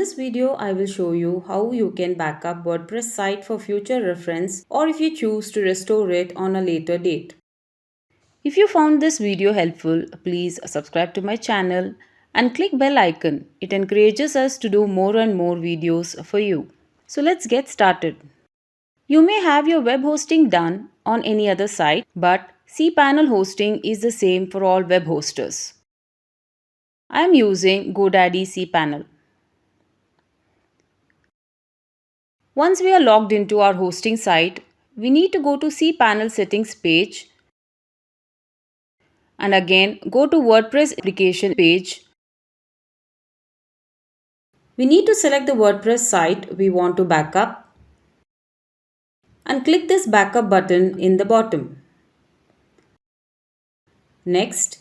this video, I will show you how you can back up WordPress site for future reference or if you choose to restore it on a later date. If you found this video helpful, please subscribe to my channel and click bell icon. It encourages us to do more and more videos for you. So let's get started. You may have your web hosting done on any other site, but cPanel hosting is the same for all web hosters. I am using GoDaddy cPanel. Once we are logged into our hosting site, we need to go to cPanel settings page and again go to WordPress application page. We need to select the WordPress site we want to backup and click this backup button in the bottom. Next,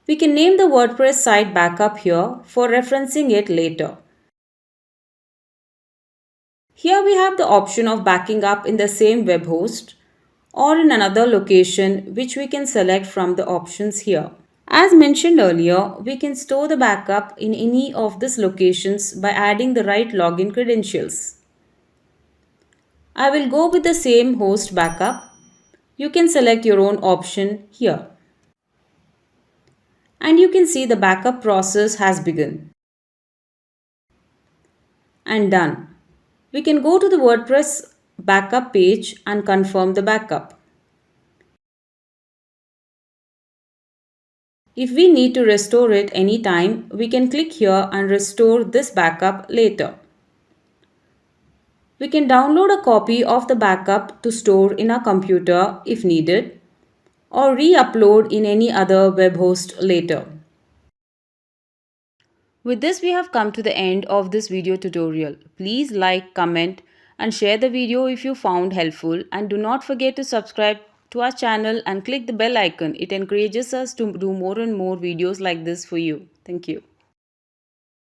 we can name the WordPress site backup here for referencing it later. Here we have the option of backing up in the same web host or in another location, which we can select from the options here. As mentioned earlier, we can store the backup in any of these locations by adding the right login credentials. I will go with the same host backup. You can select your own option here. And you can see the backup process has begun. And done. We can go to the WordPress backup page and confirm the backup. If we need to restore it anytime, we can click here and restore this backup later. We can download a copy of the backup to store in our computer if needed, or re-upload in any other web host later. With this, we have come to the end of this video tutorial. Please like, comment, and share the video if you found helpful, and do not forget to subscribe to our channel and click the bell icon. It encourages us to do more and more videos like this for you. Thank you.